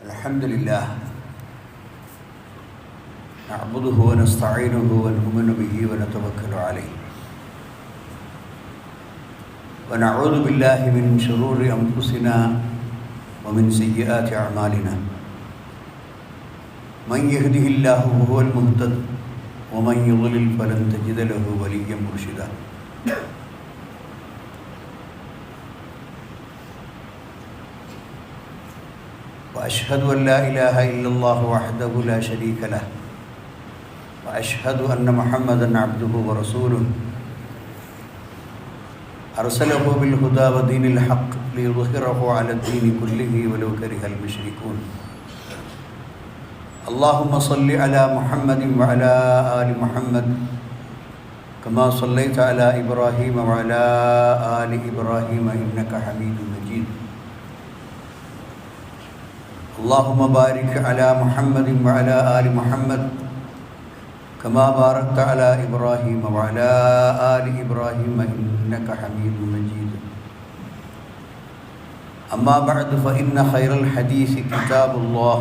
الحمد لله نعبده ونستعينه ونؤمن به ونتوكل عليه ونعوذ بالله من شرور أنفسنا ومن سيئات أعمالنا من يهده الله فهو المهتد ومن يضلل فلن تجد له وليا مرشدا وأشهد أن لا إله إلا الله وحده لا شريك له وأشهد أن محمدًا عبده ورسوله أرسله بالهدى ودين الحق ليظهره على الدين كله ولو كره المشركون اللهم صل على محمد وعلى آل محمد كما صليت على إبراهيم وعلى آل إبراهيم إنك حميد مجيد اللهم بارك على محمد وعلى آل محمد كما باركت على إبراهيم وعلى آل إبراهيم إنك حميد مجيد أما بعد فإن خير الحديث كتاب الله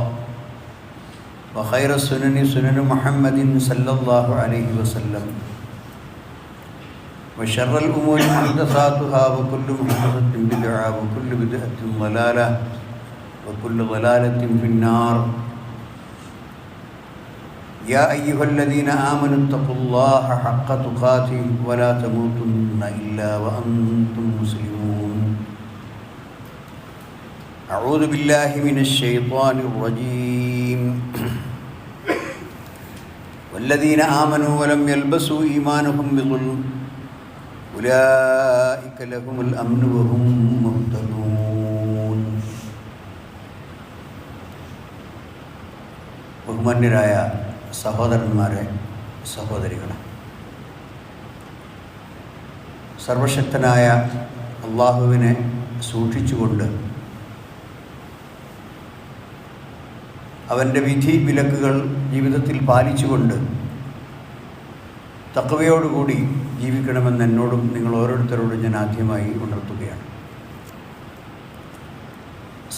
وخير السنن سنن محمد صلى الله عليه وسلم وشر الأمور محدثاتها وكل محدثة بدعة وكل بدعة ضلالة وكل ضلالة في النار يا أيها الذين آمنوا اتقوا الله حق تقاته ولا تموتن إلا وأنتم مسلمون أعوذ بالله من الشيطان الرجيم والذين آمنوا ولم يلبسوا إيمانهم بظلم أولئك لهم الأمن وهم مهتدون ബഹുമാന്യരായ സഹോദരന്മാരെ, സഹോദരികളെ, സർവശക്തനായ അള്ളാഹുവിനെ സൂക്ഷിച്ചുകൊണ്ട് അവൻ്റെ വിധി വിലക്കുകൾ ജീവിതത്തിൽ പാലിച്ചുകൊണ്ട് തഖ്വയോടുകൂടി ജീവിക്കണമെന്ന് എന്നോടും നിങ്ങൾ ഓരോരുത്തരോടും ഞാൻ ആദ്യമായി ഉണർത്തുകയാണ്.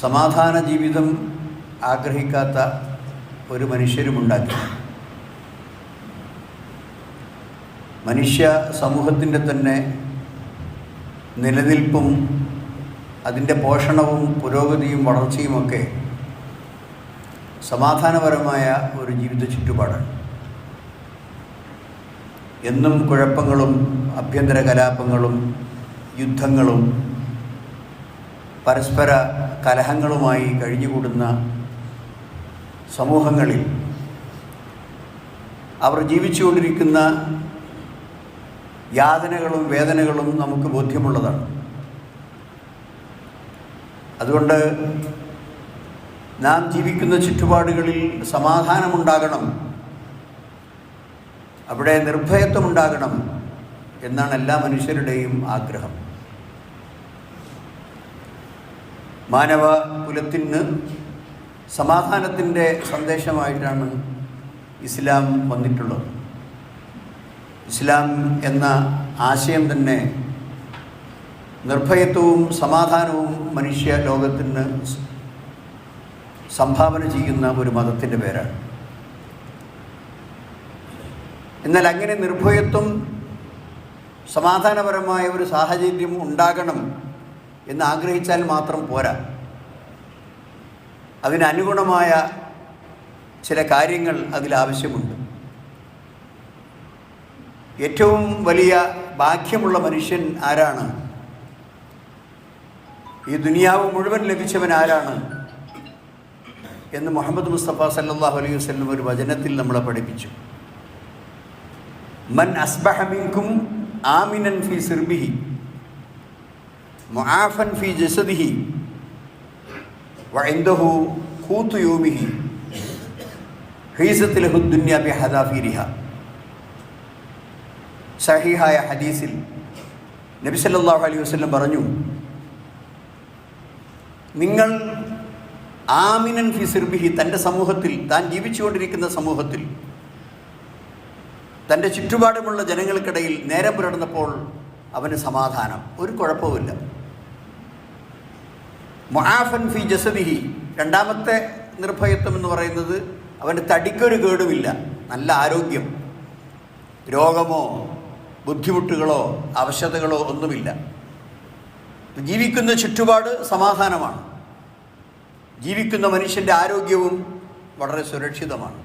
സമാധാന ജീവിതം ആഗ്രഹിക്കാത്ത ഒരു മനുഷ്യരുമുണ്ടാക്കി. മനുഷ്യ സമൂഹത്തിൻ്റെ തന്നെ നിലനിൽപ്പും അതിൻ്റെ പോഷണവും പുരോഗതിയും വളർച്ചയുമൊക്കെ സമാധാനപരമായ ഒരു ജീവിത ചുറ്റുപാടാണ്. എന്നും കുഴപ്പങ്ങളും ആഭ്യന്തര കലാപങ്ങളും യുദ്ധങ്ങളും പരസ്പര കലഹങ്ങളുമായി കഴിഞ്ഞുകൂടുന്ന സമൂഹങ്ങളിൽ അവർ ജീവിച്ചുകൊണ്ടിരിക്കുന്ന യാതനകളും വേദനകളും നമുക്ക് ബോധ്യമുള്ളതാണ്. അതുകൊണ്ട് നാം ജീവിക്കുന്ന ചുറ്റുപാടുകളിൽ സമാധാനമുണ്ടാകണം, അവിടെ നിർഭയത്വമുണ്ടാകണം എന്നാണ് എല്ലാ മനുഷ്യരുടെയും ആഗ്രഹം. മാനവ കുലത്തിന് സമാധാനത്തിൻ്റെ സന്ദേശമായിട്ടാണ് ഇസ്ലാം വന്നിട്ടുള്ളത്. ഇസ്ലാം എന്ന ആശയം തന്നെ നിർഭയത്വവും സമാധാനവും മനുഷ്യ ലോകത്തിന് സംഭാവന ചെയ്യുന്ന ഒരു മതത്തിൻ്റെ പേരാണ്. എന്നാൽ അങ്ങനെ നിർഭയത്വം, സമാധാനപരമായ ഒരു സാഹചര്യം ഉണ്ടാകണം എന്ന് ആഗ്രഹിച്ചാൽ മാത്രം പോരാ. അതിനനുഗുണമായ ചില കാര്യങ്ങൾ അതിലാവശ്യമുണ്ട്. ഏറ്റവും വലിയ ഭാഗ്യമുള്ള മനുഷ്യൻ ആരാണ്? ഈ ദുനിയാവ് മുഴുവൻ ലഭിച്ചവൻ ആരാണ് എന്ന് മുഹമ്മദ് മുസ്തഫ സല്ലല്ലാഹു അലൈഹി വസല്ലം ഒരു വചനത്തിൽ നമ്മളെ പഠിപ്പിച്ചു. മൻ അസ്ബഹ മിൻകും ആമിനൻ ഫീ സിർബിഹി മുആഫൻ ഫീ ജസദിഹി വഇൻദഹു ഖൂതു യൗമിഹി ഹീസത്ത് ലഹു ദുനിയ ബിഹദാഫിരിഹ. സഹീഹായ ഹദീസിൽ നബി സല്ലല്ലാഹു അലൈഹി വസല്ലം പറഞ്ഞു, നിങ്ങൾ ആമിനൻ ഫി സിർബിഹി, തൻ്റെ സമൂഹത്തിൽ, താൻ ജീവിച്ചുകൊണ്ടിരിക്കുന്ന സമൂഹത്തിൽ, തൻ്റെ ചുറ്റുപാടുമുള്ള ജനങ്ങൾക്കിടയിൽ നേരം പുലർന്നപ്പോൾ അവന് സമാധാനം, ഒരു കുഴപ്പവുമില്ല. മുആഫൻ ഫി ജസദിഹി, രണ്ടാമത്തെ നിർഭയത്വം എന്ന് പറയുന്നത് അവൻ്റെ തടിക്കൊരു കേടുമില്ല, നല്ല ആരോഗ്യം, രോഗമോ ബുദ്ധിമുട്ടുകളോ അവശതകളോ ഒന്നുമില്ല. ജീവിക്കുന്ന ചുറ്റുപാട് സമാധാനമാണ്, ജീവിക്കുന്ന മനുഷ്യൻ്റെ ആരോഗ്യവും വളരെ സുരക്ഷിതമാണ്.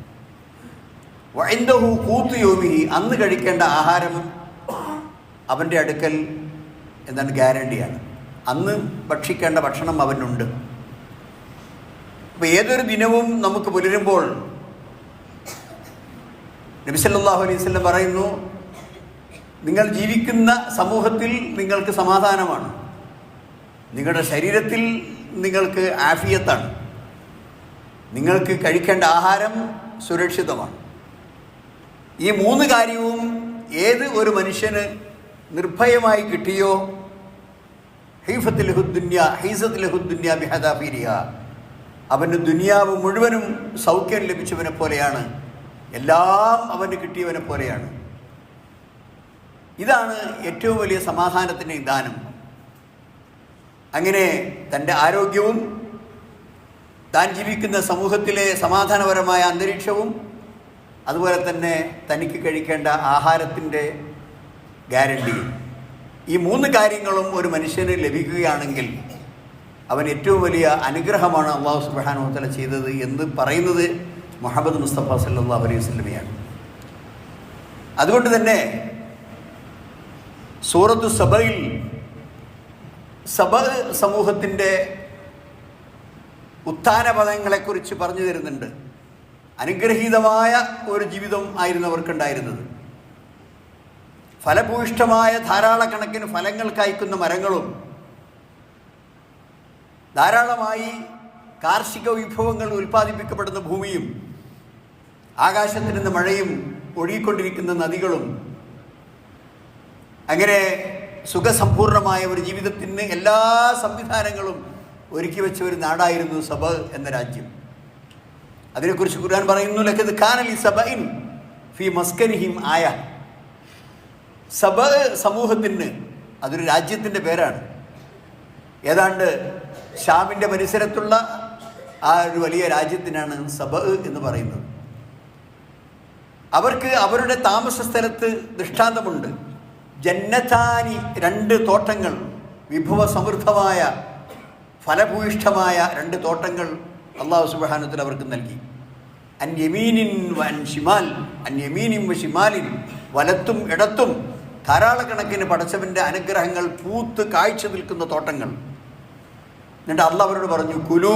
വഇൻദഹു ഖൂതു യൗമിഹി, അന്ന് കഴിക്കേണ്ട ആഹാരം അവൻ്റെ അടുക്കൽ എന്താണ് ഗ്യാരണ്ടിയാണ്, അന്ന് ഭക്ഷിക്കേണ്ട ഭക്ഷണം അവനുണ്ട്. അപ്പോൾ ഏതൊരു ദിനവും നമുക്ക് പുലരുമ്പോൾ നബി സല്ലല്ലാഹു അലൈഹി വസല്ലം പറയുന്നു, നിങ്ങൾ ജീവിക്കുന്ന സമൂഹത്തിൽ നിങ്ങൾക്ക് സമാധാനമാണ്, നിങ്ങളുടെ ശരീരത്തിൽ നിങ്ങൾക്ക് ആഫിയത്താണ്, നിങ്ങൾക്ക് കഴിക്കേണ്ട ആഹാരം സുരക്ഷിതമാണ്. ഈ മൂന്ന് കാര്യവും ഏത് ഒരു മനുഷ്യന് നിർഭയമായി കിട്ടിയോ, ഹീസത്തുലഹുദ്ദുന്യ ബിഹദാഫിരിഹ, അവന് ദുനിയാവ് മുഴുവനും സൗഖ്യം ലഭിച്ചവനെ പോലെയാണ്, എല്ലാം അവന് കിട്ടിയവനെ പോലെയാണ്. ഇതാണ് ഏറ്റവും വലിയ സമാധാനത്തിൻ്റെ നിദാനം. അങ്ങനെ തൻ്റെ ആരോഗ്യവും താൻ ജീവിക്കുന്ന സമൂഹത്തിലെ സമാധാനപരമായ അന്തരീക്ഷവും അതുപോലെ തന്നെ തനിക്ക് കഴിക്കേണ്ട ആഹാരത്തിൻ്റെ ഗ്യാരണ്ടിയും, ഈ മൂന്ന് കാര്യങ്ങളും ഒരു മനുഷ്യന് ലഭിക്കുകയാണെങ്കിൽ അവൻ ഏറ്റവും വലിയ അനുഗ്രഹമാണ് അല്ലാഹു സുബ്ഹാനഹു വ തആല ചെയ്തത് എന്ന് പറയുന്നത് മുഹമ്മദ് മുസ്തഫ സല്ലല്ലാഹു അലൈഹി വസല്ലമയാണ്. അതുകൊണ്ട് തന്നെ സൂറത്തു സബയിൽ സബ സമൂഹത്തിൻ്റെ ഉത്ഥാനപദങ്ങളെക്കുറിച്ച് പറഞ്ഞു തരുന്നുണ്ട്. അനുഗ്രഹീതമായ ഒരു ജീവിതം ആയിരുന്നു അവർക്കുണ്ടായിരുന്നത്. ഫലഭൂയിഷ്ഠമായ ധാരാളക്കണക്കിന് ഫലങ്ങൾ കായ്ക്കുന്ന മരങ്ങളും ധാരാളമായി കാർഷിക വിഭവങ്ങൾ ഉൽപ്പാദിപ്പിക്കപ്പെടുന്ന ഭൂമിയും ആകാശത്തിൽ നിന്ന് മഴയും ഒഴുകിക്കൊണ്ടിരിക്കുന്ന നദികളും, അങ്ങനെ സുഖസമ്പൂർണമായ ഒരു ജീവിതത്തിന് എല്ലാ സംവിധാനങ്ങളും ഒരുക്കി വെച്ച ഒരു നാടായിരുന്നു സബ എന്ന രാജ്യം. അതിനെക്കുറിച്ച് ഖുർആൻ പറയുന്നു, ലഖദ് കാന ലിസബഇൻ ഫീ മസ്കനിഹിം ആയ. സബ സമൂഹത്തിന് അതൊരു രാജ്യത്തിൻ്റെ പേരാണ്. ഏതാണ്ട് ഷാമിൻ്റെ പരിസരത്തുള്ള ആ ഒരു വലിയ രാജ്യത്തിനാണ് സബ എന്ന് പറയുന്നത്. അവർക്ക് അവരുടെ താമസ സ്ഥലത്ത് ദൃഷ്ടാന്തമുണ്ട്. ജന്നതാനി, 2 തോട്ടങ്ങൾ, വിഭവസമൃദ്ധമായ ഫലഭൂയിഷ്ഠമായ 2 തോട്ടങ്ങൾ അല്ലാഹു സുബ്ഹാനഹു വ തആല അവർക്ക് നൽകി. അൻ യമീനിൻ വ അൻ ഷിമാൽ, അൻ യമീനിൻ വ ഷിമാലിൻ, വലത്തും ഇടത്തും ധാരാളക്കണക്കിന് പടച്ചവൻ്റെ അനുഗ്രഹങ്ങൾ പൂത്ത് കാഴ്ച നിൽക്കുന്ന തോട്ടങ്ങൾ. എന്നിട്ട് അല്ലാഹ് അവരോട് പറഞ്ഞു, കുലൂ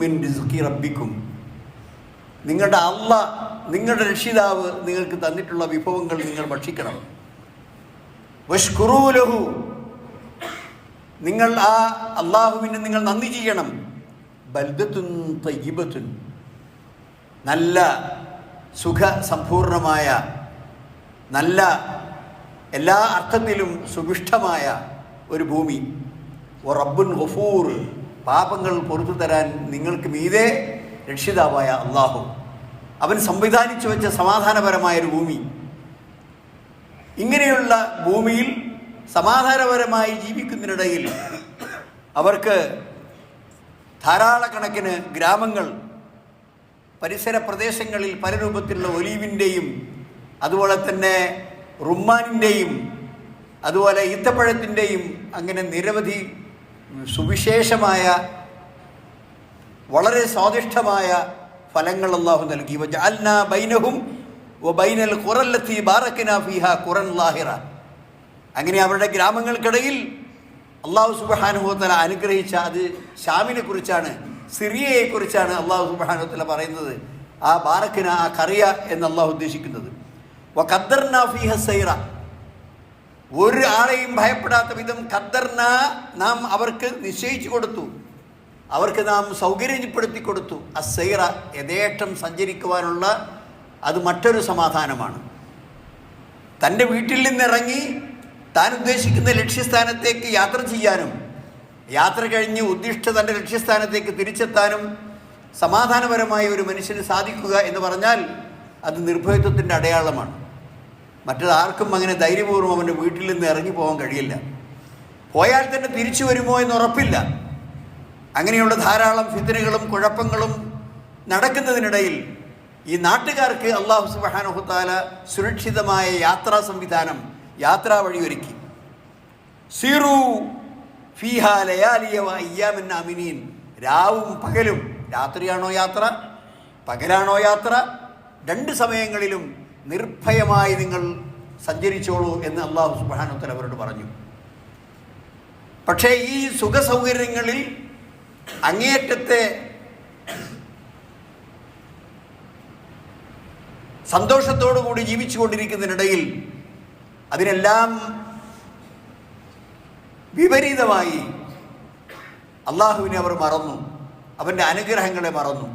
മിൻ റിസ്ഖി റബ്ബിക്കും, നിങ്ങളുടെ അല്ലാഹ്, നിങ്ങളുടെ രക്ഷിതാവ് നിങ്ങൾക്ക് തന്നിട്ടുള്ള വിഭവങ്ങൾ നിങ്ങൾ ഭക്ഷിക്കണം. വഷ്കുറൂ ലഹു, നിങ്ങൾ ആ അള്ളാഹുവിന് നിങ്ങൾ നന്ദി ചെയ്യണം. ബൽദത്തുൻ തയ്യിബത്തുൻ, നല്ല സുഖസമ്പൂർണമായ, നല്ല എല്ലാ അർത്ഥത്തിലും സുഭിഷ്ടമായ ഒരു ഭൂമി. റബ്ബുൻ ഗഫൂർ, പാപങ്ങൾ പുറത്തു തരാൻ നിങ്ങൾക്ക് മീതെ രക്ഷിതാവായ അള്ളാഹു, അവൻ സംവിധാനിച്ചു വെച്ച സമാധാനപരമായൊരു ഭൂമി. ഇങ്ങനെയുള്ള ഭൂമിയിൽ സമാധാനപരമായി ജീവിക്കുന്നതിനിടയിൽ അവർക്ക് ധാരാളക്കണക്കിന് ഗ്രാമങ്ങൾ, പരിസര പ്രദേശങ്ങളിൽ പല രൂപത്തിലുള്ള ഒലീവിൻ്റെയും അതുപോലെ തന്നെ റുമ്മാനിൻ്റെയും അതുപോലെ ഈത്തപ്പഴത്തിൻ്റെയും അങ്ങനെ നിരവധി സുവിശേഷമായ വളരെ സ്വാദിഷ്ടമായ ഫലങ്ങൾ അല്ലാഹു നൽകി. വജഅൽനാ ബൈനഹും വബൈനൽ ഖുറല്ലത്തി ബാറക്നാ ഫീഹാ ഖുറൻ ലാഹിറ. അങ്ങനെ അവരുടെ ഗ്രാമങ്ങൾക്കിടയിൽ അല്ലാഹു സുബ്ഹാനഹു വ തആല അനുഗ്രഹിച്ച, അത് ഷാമിനെ കുറിച്ചാണ്, സിറിയയെക്കുറിച്ചാണ് അല്ലാഹു സുബ്ഹാനഹു വ തആല പറയുന്നത്. ആ ബാറക്കിന, ആ കറിയ എന്ന് അല്ലാഹു ഉദ്ദേശിക്കുന്നത്. വഖദ്ദർനാ ഫീഹ സൈറ, ഒരു ആളെയും ഭയപ്പെടാത്ത വിധം ഖദ്ദർന, നാം അവർക്ക് നിശ്ചയിച്ചു കൊടുത്തു, അവർക്ക് നാം സൗകര്യപ്പെടുത്തി കൊടുത്തു. അസൈറ, യഥേഷ്ടം സഞ്ചരിക്കുവാനുള്ള, അത് മറ്റൊരു സമാധാനമാണ്. തൻ്റെ വീട്ടിൽ നിന്നിറങ്ങി താൻ ഉദ്ദേശിക്കുന്ന ലക്ഷ്യസ്ഥാനത്തേക്ക് യാത്ര ചെയ്യാനും യാത്ര കഴിഞ്ഞ് ഉദ്ദിഷ്ട തൻ്റെ ലക്ഷ്യസ്ഥാനത്തേക്ക് തിരിച്ചെത്താനും സമാധാനപരമായ ഒരു മനുഷ്യന് സാധിക്കുക എന്ന് പറഞ്ഞാൽ അത് നിർഭയത്വത്തിൻ്റെ അടയാളമാണ്. മറ്റേതാർക്കും അങ്ങനെ ധൈര്യപൂർവ്വം അവൻ്റെ വീട്ടിൽ നിന്ന് ഇറങ്ങി പോകാൻ കഴിയില്ല. പോയാൽ തന്നെ തിരിച്ചു വരുമോ എന്ന് ഉറപ്പില്ല. അങ്ങനെയുള്ള ധാരാളം ഫിത്നകളും കുഴപ്പങ്ങളും നടക്കുന്നതിനിടയിൽ ഈ നാട്ടുകാർക്ക് അല്ലാഹു സുബ്ഹാനഹു തആല സുരക്ഷിതമായ യാത്രാ സംവിധാനം, യാത്രാ വഴിയൊരുക്കി. സീറു ഫീഹാ ലയാലിയ വ അയ്യാമൻ ആമിനീൻ. രാവും പകലും, രാത്രിയാണോ യാത്ര, പകലാണോ യാത്ര, രണ്ട് സമയങ്ങളിലും നിർഭയമായി നിങ്ങൾ സഞ്ചരിച്ചോളൂ എന്ന് അല്ലാഹു സുബ്ഹാനഹു തആല അവരോട് പറഞ്ഞു. പക്ഷേ ഈ സുഖസൗകര്യങ്ങളിൽ അങ്ങേയറ്റത്തെ സന്തോഷത്തോടു കൂടി ജീവിച്ചു കൊണ്ടിരിക്കുന്നതിനിടയിൽ അതിനെല്ലാം വിപരീതമായി അള്ളാഹുവിനെ അവർ മറന്നു, അവൻ്റെ അനുഗ്രഹങ്ങളെ മറന്നു.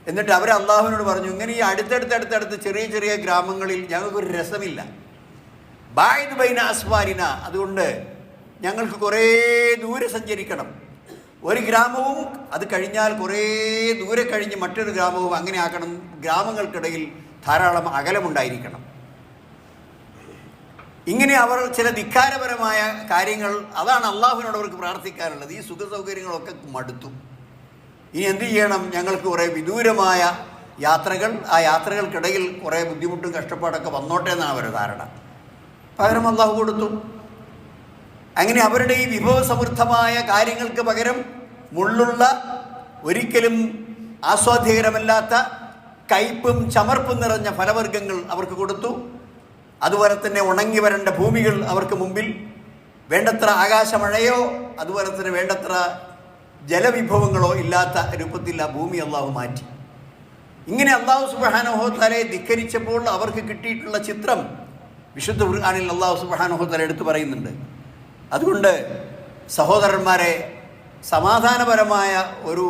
എന്നിട്ട് അവർ അള്ളാഹുവിനോട് പറഞ്ഞു, ഇങ്ങനെ ഈ അടുത്തടുത്തടുത്തടുത്ത് ചെറിയ ചെറിയ ഗ്രാമങ്ങളിൽ ഞങ്ങൾക്കൊരു രസമില്ല. ബായിദ് ബൈന അസ്വാരിന, അതുകൊണ്ട് ഞങ്ങൾക്ക് കുറേ ദൂരെ സഞ്ചരിക്കണം. ഒരു ഗ്രാമവും അത് കഴിഞ്ഞാൽ കുറേ ദൂരെ കഴിഞ്ഞ് മറ്റൊരു ഗ്രാമവും അങ്ങനെ ആക്കണം. ഗ്രാമങ്ങൾക്കിടയിൽ ധാരാളം അകലമുണ്ടായിരിക്കണം. ഇങ്ങനെ അവർ ചില ധിക്കാരപരമായ കാര്യങ്ങൾ, അതാണ് അള്ളാഹുവിനോട് അവർക്ക് പ്രാർത്ഥിക്കാനുള്ളത്. ഈ സുഖസൗകര്യങ്ങളൊക്കെ മടുത്തു, ഇനി എന്ത് ചെയ്യണം? ഞങ്ങൾക്ക് കുറേ വിദൂരമായ യാത്രകൾ, ആ യാത്രകൾക്കിടയിൽ കുറേ ബുദ്ധിമുട്ടും കഷ്ടപ്പാടൊക്കെ വന്നോട്ടെ എന്നാണ് അവരുടെ ധാരണ. പകരം അള്ളാഹു കൊടുത്തു. അങ്ങനെ അവരുടെ ഈ വിഭവസമൃദ്ധമായ കാര്യങ്ങൾക്ക് പകരം മുള്ളുള്ള, ഒരിക്കലും ആസ്വാദ്യകരമല്ലാത്ത, കയ്പും ചമർപ്പും നിറഞ്ഞ ഫലവർഗ്ഗങ്ങൾ അവർക്ക് കൊടുത്തു. അതുപോലെ തന്നെ ഉണങ്ങി വരേണ്ട ഭൂമികൾ അവർക്ക് മുമ്പിൽ, വേണ്ടത്ര ആകാശമഴയോ അതുപോലെ തന്നെ വേണ്ടത്ര ജലവിഭവങ്ങളോ ഇല്ലാത്ത രൂപത്തിൽ ആ ഭൂമി അള്ളാഹു മാറ്റി. ഇങ്ങനെ അള്ളാഹു സുബ്ഹാനഹു തആലയെ ധിക്കരിച്ചപ്പോൾ അവർക്ക് കിട്ടിയിട്ടുള്ള ചിത്രം വിശുദ്ധ ഖുർആനിൽ അള്ളാഹു സുബ്ഹാനഹു തആല എടുത്തു പറയുന്നുണ്ട്. അതുകൊണ്ട് സഹോദരന്മാരെ, സമാധാനപരമായ ഒരു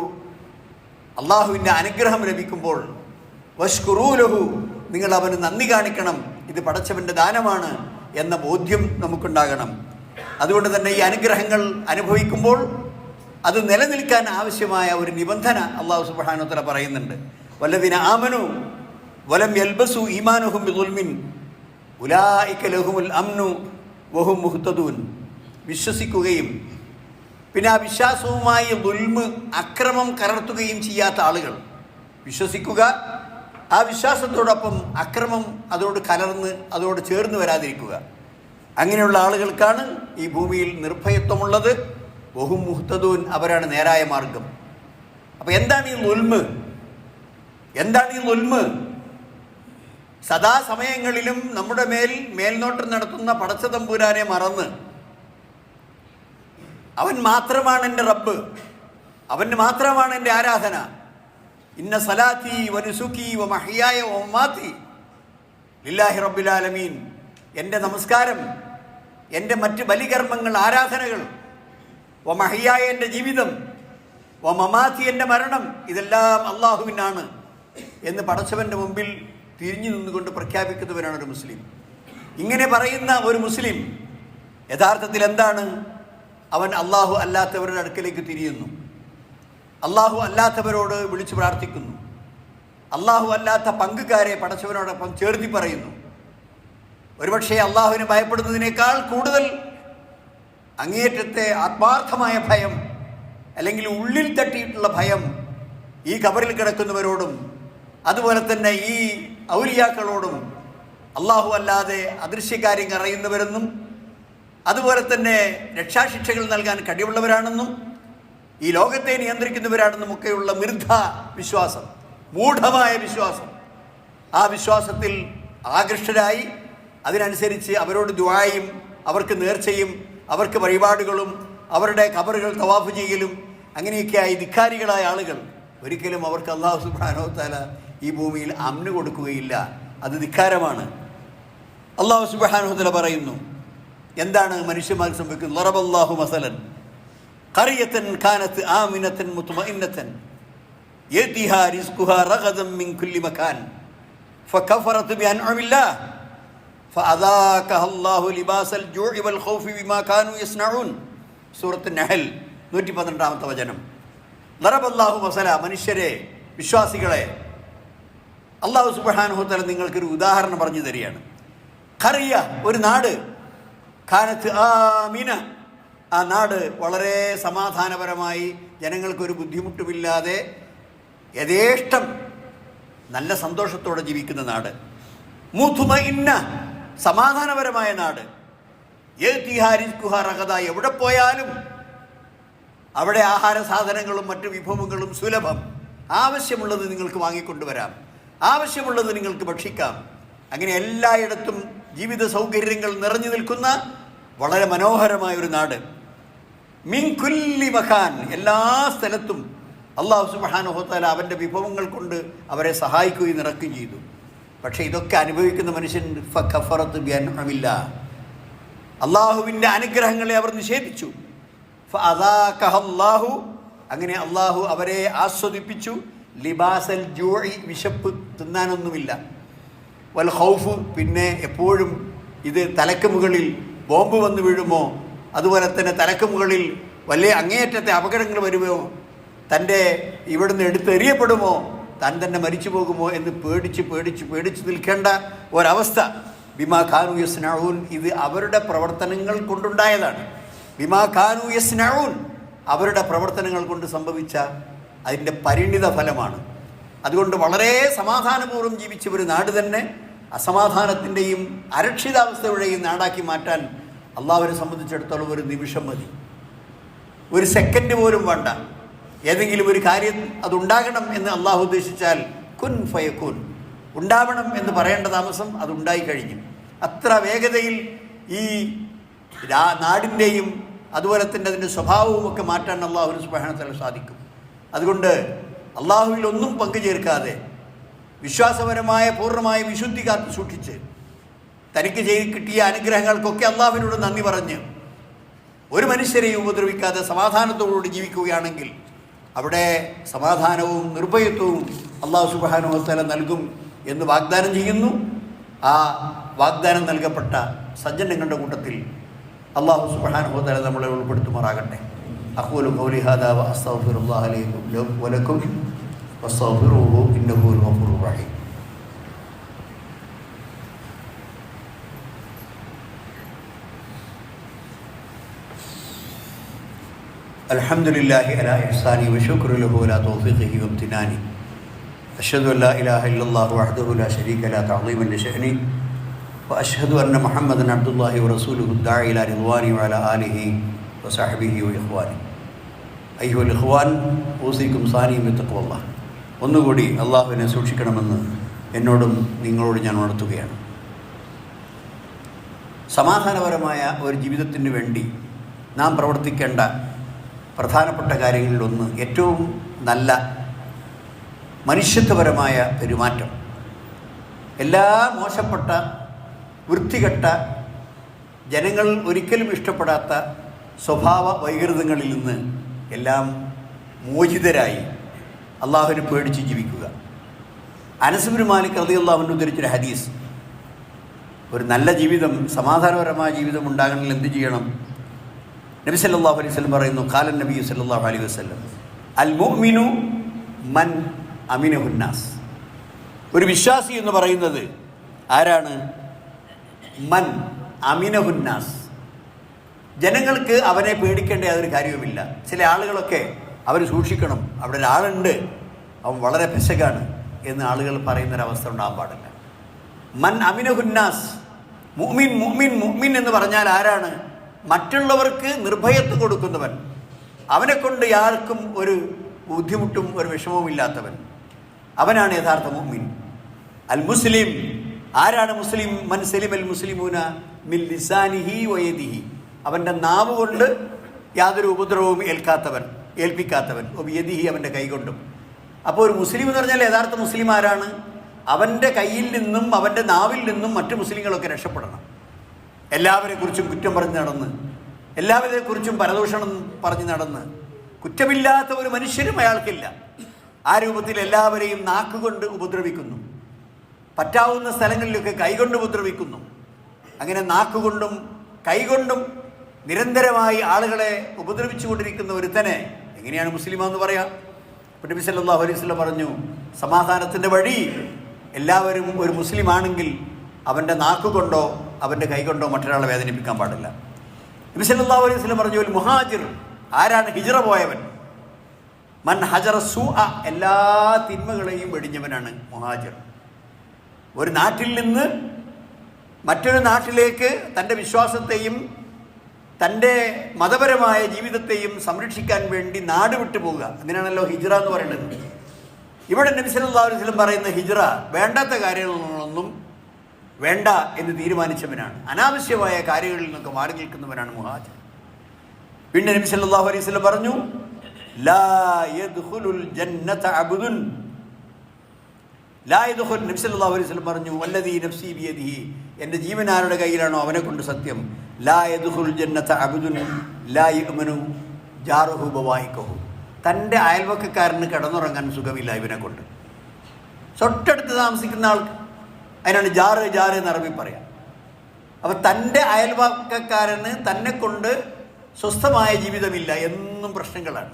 അള്ളാഹുവിൻ്റെ അനുഗ്രഹം ലഭിക്കുമ്പോൾ വഷ്കുറൂ ലഹു, നിങ്ങൾ അവന് നന്ദി കാണിക്കണം, ഇത് പടച്ചവൻ്റെ ദാനമാണ് എന്ന ബോധ്യം നമുക്കുണ്ടാകണം. അതുകൊണ്ട് തന്നെ ഈ അനുഗ്രഹങ്ങൾ അനുഭവിക്കുമ്പോൾ അത് നിലനിൽക്കാൻ ആവശ്യമായ ഒരു നിബന്ധന അല്ലാഹു സുബ്ഹാനഹു വതആല പറയുന്നുണ്ട്. വല്ലദീന ആമനു വലം യൽബസു ഈമാനുഹും ബിദുൽമിൻ ഉലൈക ലഹുമുൽ അംനു വഹും മുഹ്തദൂൻ. വിശ്വസിക്കുകയും പിന്നെ ആ വിശ്വാസവുമായി ദുൽമ്, അക്രമം കലർത്തുകയും ചെയ്യാത്ത ആളുകൾ. വിശ്വസിക്കുക, ആ വിശ്വാസത്തോടൊപ്പം അക്രമം അതോട് കലർന്ന് അതോട് ചേർന്ന് വരാതിരിക്കുക. അങ്ങനെയുള്ള ആളുകൾക്കാണ് ഈ ഭൂമിയിൽ നിർഭയത്വമുള്ളത്. വഹും മുഹ്തദൂൻ, അവരാണ് നേരായ മാർഗം. അപ്പം എന്താണ് ഈ ദുൽമ്? എന്താണ് ഈ ദുൽമ്? സദാസമയങ്ങളിലും നമ്മുടെ മേൽനോട്ടം നടത്തുന്ന പടച്ച തമ്പുരാനെ മറന്ന് അവൻ മാത്രമാണ് എൻ്റെ റബ്ബ്, അവന് മാത്രമാണ് എൻ്റെ ആരാധന. ഇന്ന സലാത്തി വനുസുക്കി വമഹ്യായ വമമാതി ലില്ലാഹി റബ്ബിൽ ആലമീൻ. എൻ്റെ നമസ്കാരം, എൻ്റെ മറ്റ് ബലികർമ്മങ്ങൾ, ആരാധനകൾ, വമഹ്യായ എൻ്റെ ജീവിതം, വമമാതി എൻ്റെ മരണം, ഇതെല്ലാം അള്ളാഹുവിനാണ് എന്ന് പടച്ചവൻ്റെ മുമ്പിൽ തിരിഞ്ഞു നിന്നുകൊണ്ട് പ്രഖ്യാപിക്കുന്നവരാണ് ഒരു മുസ്ലിം. ഇങ്ങനെ പറയുന്ന ഒരു മുസ്ലിം യഥാർത്ഥത്തിൽ എന്താണ്? അവൻ അള്ളാഹു അല്ലാത്തവരുടെ അടുക്കലേക്ക് തിരിയുന്നു, അള്ളാഹു അല്ലാത്തവരോട് വിളിച്ചു പ്രാർത്ഥിക്കുന്നു, അള്ളാഹു അല്ലാത്ത പങ്കുകാരെ പടച്ചവനോടൊപ്പം ചേർത്തി പറയുന്നു. ഒരുപക്ഷെ അള്ളാഹുവിനെ ഭയപ്പെടുന്നതിനേക്കാൾ കൂടുതൽ അങ്ങേയറ്റത്തെ ആത്മാർത്ഥമായ ഭയം, അല്ലെങ്കിൽ ഉള്ളിൽ തട്ടിയിട്ടുള്ള ഭയം ഈ ഖബറിൽ കിടക്കുന്നവരോടും അതുപോലെ തന്നെ ഈ ഔലിയാക്കളോടും, അള്ളാഹു അല്ലാതെ അദൃശ്യകാര്യം അറിയുന്നവരെന്നും അതുപോലെ തന്നെ രക്ഷാശിക്ഷകൾ നൽകാൻ കഴിവുള്ളവരാണെന്നും ഈ ലോകത്തെ നിയന്ത്രിക്കുന്നവരാണെന്നും ഒക്കെയുള്ള മിഥ്യ വിശ്വാസം, മൂഢമായ വിശ്വാസം, ആ വിശ്വാസത്തിൽ ആകൃഷ്ടരായി അതിനനുസരിച്ച് അവരോട് ദുആയും അവർക്ക് നേർച്ചയും അവർക്ക് വഴിപാടുകളും അവരുടെ ഖബറുകൾ തവാഫ് ചെയ്യലും അങ്ങനെയൊക്കെയായി ധിക്കാരികളായ ആളുകൾ, ഒരിക്കലും അവർക്ക് അല്ലാഹു സുബ്ഹാനഹു വതആല ഈ ഭൂമിയിൽ അമ്ന് കൊടുക്കുകയില്ല. അത് ധിക്കാരമാണ്. അല്ലാഹു സുബ്ഹാനഹു വതആല പറയുന്നു, എന്താണ് മനുഷ്യന്മാർക്ക് സംഭവിക്കുന്നത്? ളറബല്ലാഹു മസലൻ ഖറിയതൻ കാനത് ആമിനതൻ മുത്മഇന്നതൻ യതിഹാ റിസ്ഖുഹാ റഗദൻ മിൻ കുല്ലി മകാൻ ഫകഫറത് ബിഅൻഉമില്ലാഹ് ഫഅദാകഹ അല്ലാഹു ലിബാസൽ ജൂഇ വൽ ഖൗഫി ബിമാ കാനൂ യസ്നഊൻ. സൂറത്തുൻ നഹൽ 112-ാമത്തെ വചനം. ളറബല്ലാഹു മസല, മനുഷ്യരെ, വിശ്വാസികളെ, അല്ലാഹു സുബ്ഹാനഹു വതആല നിങ്ങൾക്കൊരു ഉദാഹരണം പറഞ്ഞു തരികയാണ്. ഖറിയ, ഒരു നാട്, കാനത്ത് ആമിന, ആ നാട് വളരെ സമാധാനപരമായി ജനങ്ങൾക്കൊരു ബുദ്ധിമുട്ടുമില്ലാതെ യഥേഷ്ടം നല്ല സന്തോഷത്തോടെ ജീവിക്കുന്ന നാട്. മുത്മഇന്ന സമാധാനപരമായ നാട്. എവിടെ പോയാലും അവിടെ ആഹാര സാധനങ്ങളും മറ്റു വിഭവങ്ങളും സുലഭം. ആവശ്യമുള്ളത് നിങ്ങൾക്ക് വാങ്ങിക്കൊണ്ടുവരാം, ആവശ്യമുള്ളത് നിങ്ങൾക്ക് ഭക്ഷിക്കാം. അങ്ങനെ എല്ലായിടത്തും ജീവിത സൗകര്യങ്ങൾ നിറഞ്ഞു നിൽക്കുന്ന വളരെ മനോഹരമായ ഒരു നാട്. മിൻ കുല്ലി മകാൻ, എല്ലാ സ്ഥലത്തും അല്ലാഹു സുബ്ഹാനഹു വ തആല അവൻ്റെ വിഭവങ്ങൾ കൊണ്ട് അവരെ സഹായിക്കുകയും നിറക്കുകയും ചെയ്തു. പക്ഷേ ഇതൊക്കെ അനുഭവിക്കുന്ന മനുഷ്യൻ ഫകഫറത് ബിഅൻഅമില്ലാഹ്, അള്ളാഹുവിൻ്റെ അനുഗ്രഹങ്ങളെ അവർ നിഷേധിച്ചു. ഫഅദാഖഹല്ലാഹു, അങ്ങനെ അള്ളാഹു അവരെ ആസ്വദിപ്പിച്ചു. ലിബാസൽ ജൂഇ, വിശപ്പ്, തിന്നാനൊന്നുമില്ല. വൽ ഖൗഫ്, പിന്നെ എപ്പോഴും ഇത് തലക്ക് മുകളിൽ ബോംബ് വന്ന് വീഴുമോ, അതുപോലെ തന്നെ തലക്ക് മുകളിൽ വലിയ അങ്ങേയറ്റത്തെ അപകടങ്ങൾ വരുമോ, തൻ്റെ ഇവിടുന്ന് എടുത്തെറിയപ്പെടുമോ, താൻ തന്നെ മരിച്ചു പോകുമോ എന്ന് പേടിച്ച് പേടിച്ച് പേടിച്ച് നിൽക്കേണ്ട ഒരവസ്ഥ. ബിമാ ഖാനു യസ്നഊൻ, ഇത് അവരുടെ പ്രവർത്തനങ്ങൾ കൊണ്ടുണ്ടായതാണ്. ബിമാ ഖാനു യസ്നഊൻ, അവരുടെ പ്രവർത്തനങ്ങൾ കൊണ്ട് സംഭവിച്ച അതിൻ്റെ പരിണിത ഫലമാണ്. അതുകൊണ്ട് വളരെ സമാധാനപൂർവ്വം ജീവിച്ച ഒരു നാട് തന്നെ അസമാധാനത്തിൻ്റെയും അരക്ഷിതാവസ്ഥയുടെയും നാടാക്കി മാറ്റാൻ അള്ളാഹുവിനെ സംബന്ധിച്ചിടത്തോളം ഒരു നിമിഷം മതി, ഒരു സെക്കൻഡ് പോലും വേണ്ട. ഏതെങ്കിലും ഒരു കാര്യം അതുണ്ടാകണം എന്ന് അള്ളാഹു ഉദ്ദേശിച്ചാൽ കുൻ ഫയക്കുൻ, ഉണ്ടാവണം എന്ന് പറയേണ്ട താമസം അതുണ്ടായി കഴിഞ്ഞു. അത്ര വേഗതയിൽ ഈ നാടിൻ്റെയും അതുപോലെ തന്നെ അതിൻ്റെ സ്വഭാവവും ഒക്കെ മാറ്റാൻ അള്ളാഹു സുബ്ഹാനഹു വ തആല സാധിക്കും. അതുകൊണ്ട് അള്ളാഹുവിൽ ഒന്നും പങ്കുചേർക്കാതെ വിശ്വാസപരമായ പൂർണ്ണമായ വിശുദ്ധി കാത്തു സൂക്ഷിച്ച് തനിക്ക് കിട്ടിയ അനുഗ്രഹങ്ങൾക്കൊക്കെ അള്ളാഹുവിനോട് നന്ദി പറഞ്ഞ് ഒരു മനുഷ്യരെയും ഉപദ്രവിക്കാതെ സമാധാനത്തോടുകൂടി ജീവിക്കുകയാണെങ്കിൽ അവിടെ സമാധാനവും നിർഭയത്വവും അള്ളാഹു സുബ്ഹാനഹു വ തആല നൽകും എന്ന് വാഗ്ദാനം ചെയ്യുന്നു. ആ വാഗ്ദാനം നൽകപ്പെട്ട സജ്ജനങ്ങളുടെ കൂട്ടത്തിൽ അള്ളാഹു സുബ്ഹാനഹു വ തആല നമ്മളെ ഉൾപ്പെടുത്തുമാറാകട്ടെ. അഖൂലു ഖൗലി ഹാദാ വ അസ്തഗ്ഫിറുല്ലാഹ ലി വ ലക്കും വസ്തഗ്ഫിറൂഹു ഇന്നഹു ഹുവൽ ഗഫൂറുർ റഹീം. അൽഹംദുലില്ലാഹി അലാ ഇഹ്സാനി വശുക്റു ലഹു അലാ തൗഫീഖിഹി വംതിനാനി. അഷ്ഹദു അൻ ലാ ഇലാഹ ഇല്ലല്ലാഹു വഹ്ദഹു ലാ ശരീക ലഹു തഅളീമൻ ലിശഅനി വഅഷ്ഹദു അന്ന മുഹമ്മദൻ അബ്ദുല്ലാഹി വറസൂലുഹു ദാഇ ഇലാ റിദ്വാനി വഅലാ ആലിഹി വസഹ്ബിഹി വഇഖ്വാനി. അയ്യുഹൽ ഇഖ്വാൻ, ഊസിക്കും സാനിയും ബിത്തഖ്വല്ലാഹ്. ഒന്നുകൂടി അള്ളാഹുവിനെ സൂക്ഷിക്കണമെന്ന് എന്നോടും നിങ്ങളോട് ഞാൻ ഉണർത്തുകയാണ്. സമാധാനപരമായ ഒരു ജീവിതത്തിന് വേണ്ടി നാം പ്രവർത്തിക്കേണ്ട പ്രധാനപ്പെട്ട കാര്യങ്ങളിലൊന്ന് ഏറ്റവും നല്ല മനുഷ്യത്വപരമായ പെരുമാറ്റം. എല്ലാ മോശപ്പെട്ട വൃത്തികെട്ട ജനങ്ങൾ ഒരിക്കലും ഇഷ്ടപ്പെടാത്ത സ്വഭാവ വൈകൃതങ്ങളിൽ നിന്ന് എല്ലാം മോചിതരായി അള്ളാഹുവിനെ പേടിച്ച് ജീവിക്കുക. അനസ് ഇബ്നു മാലിക് റളിയല്ലാഹു അൻഹു ഉദ്ധരിച്ചൊരു ഹദീസ്, ഒരു നല്ല ജീവിതം, സമാധാനപരമായ ജീവിതം ഉണ്ടാകണമെങ്കിൽ എന്ത് ചെയ്യണം? നബി സല്ലല്ലാഹു അലൈഹി വസല്ലം പറയുന്നു, ഖാലൻ നബി സല്ലല്ലാഹു അലൈഹി വസല്ലം അൽ മുഅ്മിനു മൻ അമിനഹുന്നാസ്. ഒരു വിശ്വാസി എന്ന് പറയുന്നത് ആരാണ്? മൻ അമിനഹുന്നാസ്. ജനങ്ങൾക്ക് അവനെ പേടിക്കേണ്ട യാതൊരു കാര്യവുമില്ല. ചില ആളുകളൊക്കെ അവർ സൂക്ഷിക്കണം, അവിടെ ഒരാളുണ്ട്, അവൻ വളരെ പെശകാണ് എന്ന് ആളുകൾ പറയുന്നൊരവസ്ഥ ഉണ്ടാകാൻ പാടില്ല. മൻ അമിനഹുന്നാസ്, മുഅ്മിൻ മുഅ്മിൻ മുഅ്മിൻ എന്ന് പറഞ്ഞാൽ ആരാണ്? മറ്റുള്ളവർക്ക് നിർഭയത്വം കൊടുക്കുന്നവൻ, അവനെ കൊണ്ട് ആർക്കും ഒരു ബുദ്ധിമുട്ടും ഒരു വിഷമവും ഇല്ലാത്തവൻ, അവനാണ് യഥാർത്ഥ മുഅ്മിൻ. അൽ മുസ്ലിം, ആരാണ് മുസ്ലിം? മൻ സലിമ അൽ മുസ്ലിമൂന മിൻ ലിസാനിഹി വയദിഹി, അവൻ്റെ നാവ് കൊണ്ട് യാതൊരു ഉപദ്രവവും ഏൽപ്പിക്കാത്തവൻ, യദിഹി, അവൻ്റെ കൈകൊണ്ടും. അപ്പോൾ ഒരു മുസ്ലിം എന്ന് പറഞ്ഞാൽ യഥാർത്ഥ മുസ്ലിം ആരാണ്? അവൻ്റെ കയ്യിൽ നിന്നും അവൻ്റെ നാവിൽ നിന്നും മറ്റു മുസ്ലിങ്ങളൊക്കെ രക്ഷപ്പെടണം. എല്ലാവരെക്കുറിച്ചും കുറ്റം പറഞ്ഞ് നടന്ന്, എല്ലാവരെക്കുറിച്ചും പരദൂഷണം പറഞ്ഞ് നടന്ന് കുറ്റമില്ലാത്ത ഒരു മനുഷ്യരും അയാൾക്കില്ല. ആ രൂപത്തിൽ എല്ലാവരെയും നാക്കുകൊണ്ട് ഉപദ്രവിക്കുന്നു, പറ്റാവുന്ന സ്ഥലങ്ങളിലൊക്കെ കൈകൊണ്ട് ഉപദ്രവിക്കുന്നു. അങ്ങനെ നാക്കുകൊണ്ടും കൈകൊണ്ടും നിരന്തരമായി ആളുകളെ ഉപദ്രവിച്ചു കൊണ്ടിരിക്കുന്ന ഒരുത്തനെ എങ്ങനെയാണ് മുസ്ലിമാന്ന് പറയാം? നബി സല്ലല്ലാഹു അലൈഹി വസല്ലം പറഞ്ഞു, സമാധാനത്തിൻ്റെ വഴി എല്ലാവരും ഒരു മുസ്ലിം ആണെങ്കിൽ അവൻ്റെ നാക്കുകൊണ്ടോ അവൻ്റെ കൈകൊണ്ടോ മറ്റൊരാളെ വേദനിപ്പിക്കാൻ പാടില്ല. നബി സല്ലല്ലാഹു അലൈഹി വസല്ലം പറഞ്ഞു, ഒരു മുഹാജിർ, ആരാണ് ഹിജ്റ പോയവൻ? മൻ ഹജറ സൂഅ, എല്ലാ തിന്മകളെയും വെടിഞ്ഞവനാണ് മുഹാജിർ. ഒരു നാട്ടിൽ നിന്ന് മറ്റൊരു നാട്ടിലേക്ക് തൻ്റെ വിശ്വാസത്തെയും തൻ്റെ മതപരമായ ജീവിതത്തെയും സംരക്ഷിക്കാൻ വേണ്ടി നാട് വിട്ടു പോവുക, അതിനാണല്ലോ ഹിജ്റ എന്ന് പറയുന്നത്. ഇവിടെ നബി സല്ലല്ലാഹു അലൈഹി വസല്ലം പറയുന്ന ഹിജ്റ വേണ്ടാത്ത കാര്യങ്ങളൊന്നും വേണ്ട എന്ന് തീരുമാനിച്ചവനാണ്. അനാവശ്യമായ കാര്യങ്ങളിൽ നിന്നൊക്കെ മാറി നിൽക്കുന്നവനാണ് മുഹാജിർ. പിന്നെ നബി സല്ലല്ലാഹു അലൈഹി വസല്ലം പറഞ്ഞു, ലാ യദ്ഖുലുൽ ജന്നത അബ്ദുൻ ലാ യദ്ഖുൽ, നബി സല്ലല്ലാഹു അലൈഹി വസല്ലം പറഞ്ഞു, വല്ലദീ നഫ്സി ബിയദിഹി, എൻ്റെ ജീവൻ ആരുടെ കയ്യിലാണോ അവനെ കൊണ്ട് സത്യം, ലാ യദ്ഖുലുൽ ജന്നത അബ്ദുൻ ലാ യഅ്മനു ജാറുഹു ബവായിഖഹു, തൻ്റെ അയൽവക്കക്കാരന് കിടന്നുറങ്ങാൻ സുഖമില്ല ഇവനെ കൊണ്ട്. തൊട്ടടുത്ത് താമസിക്കുന്ന ആൾക്ക്, അതിനാണ് ജാറ് ജാറ് എന്ന് അറബി പറയാം. അപ്പം തൻ്റെ അയൽവക്കക്കാരന് തന്നെ കൊണ്ട് സ്വസ്ഥമായ ജീവിതമില്ല, എന്നും പ്രശ്നങ്ങളാണ്,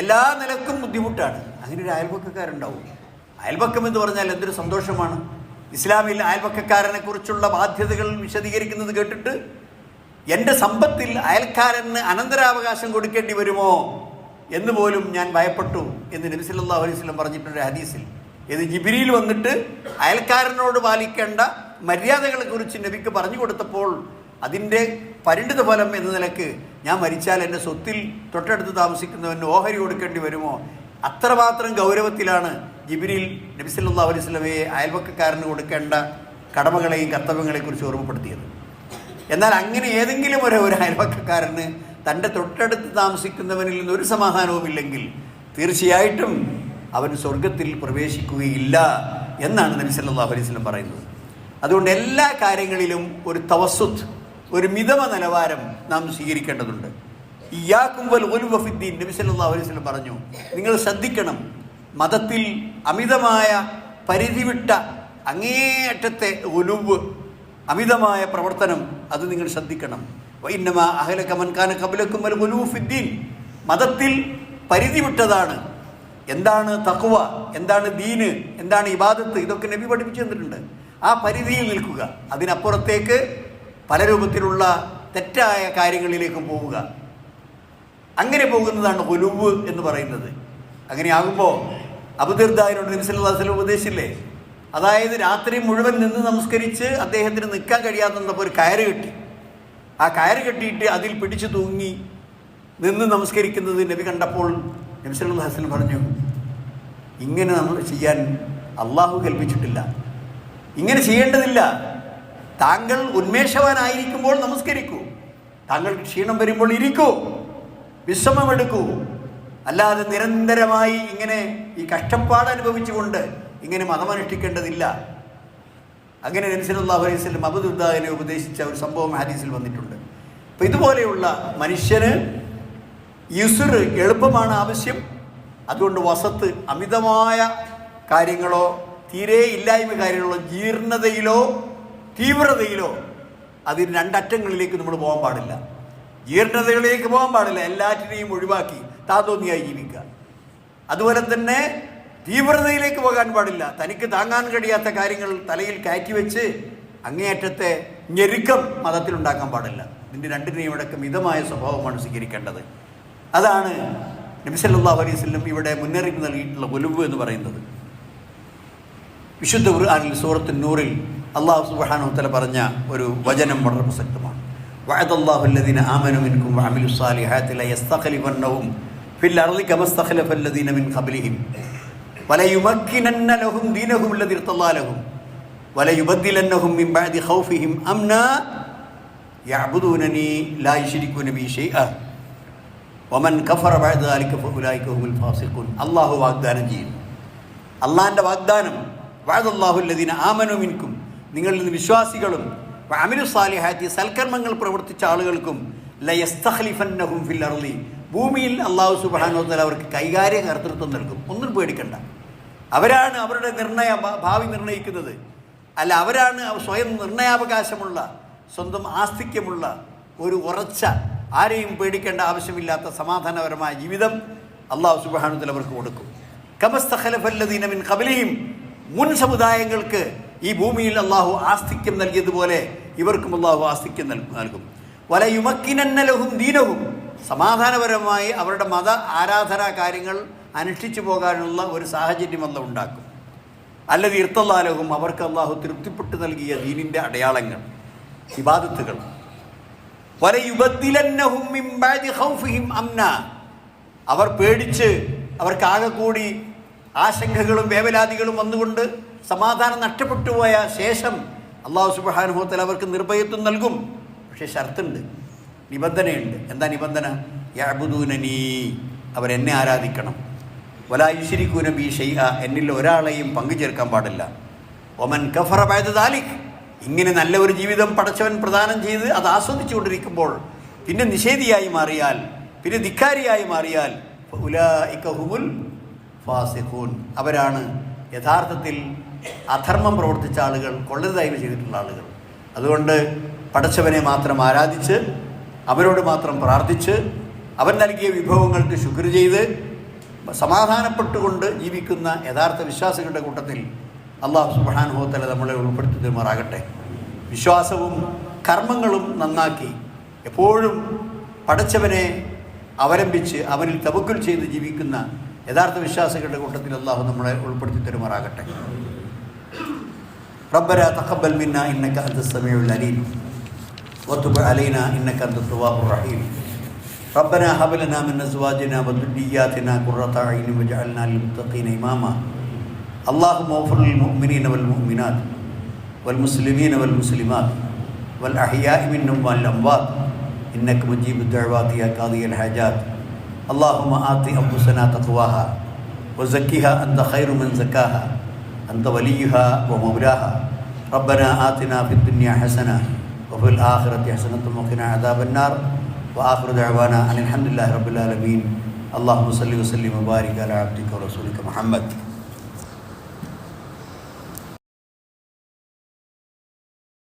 എല്ലാ നിലക്കും ബുദ്ധിമുട്ടാണ്. അങ്ങനെ ഒരു അയൽവക്കക്കാരുണ്ടാവും. അയൽവക്കം എന്ന് പറഞ്ഞാൽ എന്തൊരു സന്തോഷമാണ്. ഇസ്ലാമിൽ അയൽവക്കക്കാരനെ കുറിച്ചുള്ള ബാധ്യതകൾ വിശദീകരിക്കുന്നത് കേട്ടിട്ട് എൻ്റെ സമ്പത്തിൽ അയൽക്കാരന് അനന്തരാവകാശം കൊടുക്കേണ്ടി വരുമോ എന്ന് പോലും ഞാൻ ഭയപ്പെട്ടു എന്ന് നബി സല്ലല്ലാഹു അലൈഹി വസല്ലം പറഞ്ഞിട്ടുണ്ട് ഹദീസിൽ. ഇത് ജിബ്രീൽ വന്നിട്ട് അയൽക്കാരനോട് പാലിക്കേണ്ട മര്യാദകളെ കുറിച്ച് നബിക്ക് പറഞ്ഞു കൊടുത്തപ്പോൾ അതിൻ്റെ പരിണിത ഫലം എന്ന നിലക്ക് ഞാൻ മരിച്ചാൽ എൻ്റെ സ്വത്തിൽ തൊട്ടടുത്ത് താമസിക്കുന്നവന് ഓഹരി കൊടുക്കേണ്ടി വരുമോ, അത്രമാത്രം ഗൗരവത്തിലാണ് ജിബ്രീൽ നബി സല്ലല്ലാഹു അലൈഹി വസല്ലമയെ അയൽവക്കക്കാരന് കൊടുക്കേണ്ട കടമകളെയും കർത്തവ്യങ്ങളെയും കുറിച്ച് ഓർമ്മപ്പെടുത്തിയത്. എന്നാൽ അങ്ങനെ ഏതെങ്കിലും ഒരു അയൽവക്കക്കാരന് തൻ്റെ തൊട്ടടുത്ത് താമസിക്കുന്നവനിൽ നിന്നൊരു സമാധാനവുമില്ലെങ്കിൽ തീർച്ചയായിട്ടും അവൻ സ്വർഗത്തിൽ പ്രവേശിക്കുകയില്ല എന്നാണ് നബി സല്ലല്ലാഹു അലൈഹി വസല്ലം പറയുന്നത്. അതുകൊണ്ട് എല്ലാ കാര്യങ്ങളിലും ഒരു തവസ്സുത്ത്, ഒരു മിതമ നിലവാരം നാം സ്വീകരിക്കേണ്ടതുണ്ട്. ഇയ്യാകും വൽ ഗുലുവ ഫിദ്ദീൻ, നബി സല്ലല്ലാഹു അലൈഹി വസല്ലം പറഞ്ഞു, നിങ്ങൾ ശ്രദ്ധിക്കണം, മതത്തിൽ അമിതമായ പരിധിവിട്ട അങ്ങേയറ്റത്തെ ഗുലുവ്, അമിതമായ പ്രവർത്തനം, അത് നിങ്ങൾ ശ്രദ്ധിക്കണം. വഇന്നമാ അഹ്ലക മൻ കാന ഖബ്ലകും വൽ ഗുലുവ ഫിദ്ദീൻ, മതത്തിൽ പരിധി വിട്ടതാണ്. എന്താണ് തഖ്വ, എന്താണ് ദീന്, എന്താണ് ഇബാദത്ത്, ഇതൊക്കെ നബി പഠിപ്പിച്ചു തന്നിട്ടുണ്ട്. ആ പരിധിയിൽ നിൽക്കുക, അതിനപ്പുറത്തേക്ക് പല രൂപത്തിലുള്ള തെറ്റായ കാര്യങ്ങളിലേക്കും പോവുക, അങ്ങനെ പോകുന്നതാണ് ഗുലുവ് എന്ന് പറയുന്നത്. അങ്ങനെ ആകുമ്പോൾ അബൂദർദായിനോട് നബി സല്ലല്ലാഹു അലൈഹി വസല്ലം ഉപദേശിച്ചില്ലേ, അതായത് രാത്രി മുഴുവൻ നിന്ന് നമസ്കരിച്ച് അദ്ദേഹത്തിന് നിൽക്കാൻ കഴിയാത്തപ്പോൾ ഒരു കയറ് കെട്ടി, ആ കയറ് കെട്ടിയിട്ട് അതിൽ പിടിച്ചു തൂങ്ങി നിന്ന് നമസ്കരിക്കുന്നത് നബി കണ്ടപ്പോൾ നബി സല്ലല്ലാഹു അലൈഹി വസല്ലം പറഞ്ഞു, ഇങ്ങനെ നമ്മൾ ചെയ്യാൻ അള്ളാഹു കൽപ്പിച്ചിട്ടില്ല, ഇങ്ങനെ ചെയ്യേണ്ടതില്ല. താങ്കൾ ഉന്മേഷവാനായിരിക്കുമ്പോൾ നമസ്കരിക്കൂ, താങ്കൾക്ക് ക്ഷീണം വരുമ്പോൾ ഇരിക്കൂ, വിശ്രമമെടുക്കൂ, അല്ലാതെ നിരന്തരമായി ഇങ്ങനെ ഈ കഷ്ടപ്പാട് അനുഭവിച്ചുകൊണ്ട് ഇങ്ങനെ മതമനുഷ്ഠിക്കേണ്ടതില്ല. അങ്ങനെ നബി സല്ലല്ലാഹു അലൈഹി വസല്ലം അബൂദർദാനെ ഉപദേശിച്ച ഒരു സംഭവം ഹദീസിൽ വന്നിട്ടുണ്ട്. അപ്പോൾ ഇതുപോലെയുള്ള മനുഷ്യന് യുസ്ർ, എളുപ്പമാണ് ആവശ്യം. അതുകൊണ്ട് വസത്ത്, അമിതമായ കാര്യങ്ങളോ തീരെ ഇല്ലായ്മ കാര്യങ്ങളോ ജീർണതയിലോ തീവ്രതയിലോ, അതിന് രണ്ടറ്റങ്ങളിലേക്ക് നമ്മൾ പോകാൻ പാടില്ല. ജീർണതകളിലേക്ക് പോകാൻ പാടില്ല, എല്ലാറ്റിനെയും ഒഴിവാക്കി താതോന്നിയായി ജീവിക്കുക. അതുപോലെ തന്നെ തീവ്രതയിലേക്ക് പോകാൻ പാടില്ല, തനിക്ക് താങ്ങാൻ കഴിയാത്ത കാര്യങ്ങൾ തലയിൽ കയറ്റിവെച്ച് അങ്ങേയറ്റത്തെ ഞെരുക്കം മതത്തിലുണ്ടാക്കാൻ പാടില്ല. ഇതിൻ്റെ രണ്ടിനെയും ഇടയ്ക്ക് മിതമായ സ്വഭാവമാണ് സ്വീകരിക്കേണ്ടത്. അതാണ് നബി സല്ലല്ലാഹു അലൈഹി വസല്ലം ഇവിടെ മുന്നറിയിപ്പ് നൽകിയിട്ടുള്ള ഗുലുവ് എന്ന് പറയുന്നത്. വിശുദ്ധ ഖുർആനിൽ സൂറത്തുൻ നൂറിൽ അല്ലാഹു സുബ്ഹാനഹു വ തആല പറഞ്ഞ ഒരു വചനം വളരെ പ്രസക്തമാണ്. വഅദല്ലാഹു അല്ലദീന ആമനു മിൻകും വഅമിലുസ് സാലിഹാത്തി ലയസ്തഖ്ലിഫന്നഹും ഫിൽ അർളി കമസ്തഖ്ലഫല്ലദീന മിൻ ഖബ്ലിഹിം വലയുമക്കിനന്ന ലഹും ദീനഹും അല്ലദീ ഇർതദാ ലഹും വലയുബദ്ദിലന്നഹും മിൻ ബഅദി ഖൗഫിഹിം അംനാ യഅ്ബുദൂനനി ലാ യുശ്രികൂന ബി ശൈഅ വമൻ കഫറ ബഅദ ദാലിക ഫഉലൈക ഹുമുൽ ഫാസിഖൂൻ. അല്ലാഹു വാഗ്ദാനം ചെയ്യുന്നു, അള്ളാഹിൻ്റെ വാഗ്ദാനം, വഅദല്ലാഹു അല്ലദീന ആമനു മിൻകും, നിങ്ങളിൽ നിന്ന് വിശ്വാസികളും വഅമിലുസ് സാലിഹാത്തി, സൽക്കർമ്മങ്ങൾ പ്രവർത്തിച്ച ആളുകൾക്കും ലയസ്തഖ്ലിഫന്നഹും ഫിൽ അർളി, ഭൂമിയിൽ അല്ലാഹു സുബ്ഹാനഹു വ തആല അവർക്ക് കൈകാര്യ കർത്തൃത്വം നൽകും. ഒന്നും പേടിക്കണ്ട, അവരാണ് അവരുടെ ഭാവി നിർണ്ണയിക്കുന്നത്. അല്ല, അവരാണ് സ്വയം നിർണയാവകാശമുള്ള, സ്വന്തം ആസ്തിക്യമുള്ള ഒരു ഉറച്ച, ആരെയും പേടിക്കേണ്ട ആവശ്യമില്ലാത്ത സമാധാനപരമായ ജീവിതം അല്ലാഹു സുബ്ഹാനഹു വ തആല അവർക്ക് കൊടുക്കും. കമസ്തഖ്ലഫല്ലദീന മിൻ ഖബ്ലിഹിം, മുൻ സമുദായങ്ങൾക്ക് ഈ ഭൂമിയിൽ അള്ളാഹു ആസ്തിക്യം നൽകിയതുപോലെ ഇവർക്കും അള്ളാഹു ആസ്തിക്യം നൽകും. വലയുമക്കിനന്ന ലഹും ദീനഹും, സമാധാനപരമായി അവരുടെ മത ആരാധനാ കാര്യങ്ങൾ അനുഷ്ഠിച്ചു പോകാനുള്ള ഒരു സാഹചര്യം അല്ലാഹു ഉണ്ടാക്കും. അല്ലദീ ഇർത്തല്ലാഹും, അവർക്ക് അല്ലാഹു തൃപ്തിപ്പെട്ട് നൽകിയ ദീനിൻ്റെ അടയാളങ്ങൾ, ഇബാദത്തുകൾ. വലയുബദ്ദിലന്നഹും മിൻ ബഅദി ഖൗഫിഹിം അംന, അവർ പേടിച്ച് അവർക്കാകെ കൂടി ആശങ്കകളും വേവലാതികളും വന്നുകൊണ്ട് സമാധാനം നഷ്ടപ്പെട്ടു പോയ ശേഷം അല്ലാഹു സുബ്ഹാനഹു വ തആല അവർക്ക് നിർഭയത്വം നൽകും. പക്ഷേ ഷർത്തുണ്ട്, നിബന്ധനയുണ്ട്. എന്താ നിബന്ധന? യഅ്ബുദൂനനീ, അവരെന്നെ ആരാധിക്കണം. വലാ യുശ്രികൂന ബി ഷൈഅ, എന്നിൽ ഒരാളെയും പങ്കു ചേർക്കാൻ പാടില്ല. വമൻ കഫറ ബഅദ ദാലിക്, ഇങ്ങനെ നല്ല ഒരു ജീവിതം പടച്ചവൻ പ്രദാനം ചെയ്ത് അത് ആസ്വദിച്ചുകൊണ്ടിരിക്കുമ്പോൾ പിന്നെ നിഷേധിയായി മാറിയാൽ, പിന്നെ ധിക്കാരിയായി മാറിയാൽ ഉലൈക ഹുമുൽ ഫാസിഖൂൻ, അവരാണ് യഥാർത്ഥത്തിൽ അധർമ്മം പ്രവർത്തിച്ച ആളുകൾ, കൊള്ളരുതായ്മ ചെയ്തിട്ടുള്ള ആളുകൾ. അതുകൊണ്ട് പടച്ചവനെ മാത്രം ആരാധിച്ച്, അവരോട് മാത്രം പ്രാർത്ഥിച്ച്, അവൻ നൽകിയ വിഭവങ്ങൾക്ക് ശുക്ർ ചെയ്ത് സമാധാനപ്പെട്ടുകൊണ്ട് ജീവിക്കുന്ന യഥാർത്ഥ വിശ്വാസികളുടെ കൂട്ടത്തിൽ അല്ലാഹു സുബ്ഹാനഹു വ തആല നമ്മളെ ഉൾപ്പെടുത്തി തരുമാറാകട്ടെ. വിശ്വാസവും കർമ്മങ്ങളും നന്നാക്കി എപ്പോഴും പടച്ചവനെ അവലംബിച്ച് അവനിൽ തവക്കുൽ ചെയ്ത് ജീവിക്കുന്ന യഥാർത്ഥ വിശ്വാസികളുടെ കൂട്ടത്തിൽ അല്ലാഹു നമ്മളെ ഉൾപ്പെടുത്തി തരുമാറാകട്ടെ. റബ്ബനാ തഖബ്ബൽ മിന്നാ ഇന്നക അൻതസ് സമീഉൽ അലീം വതുബ് അലൈനാ ഇന്നക അൻതത് തവ്വാബുർ റഹീം. ربنا هب لنا من ازواجنا وذرياتنا قرة اعين واجعلنا للمتقين اماما. اللهم اغفر للمؤمنين والمؤمنات والمسلمين والمسلمات والاحياء منهم والاموات انك مجيب الدعوات يا قاضي الحاجات. اللهم آت انفسنا تقواها وزكها انت خير من زكاها انت وليها ومولاها. ربنا آتنا في الدنيا حسنة وفي الآخرة حسنة وقنا عذاب النار. وآخر دعوانا أن الحمد لله رب العالمين. اللهم صل وسلم وبارك على عبدك ورسولك محمد.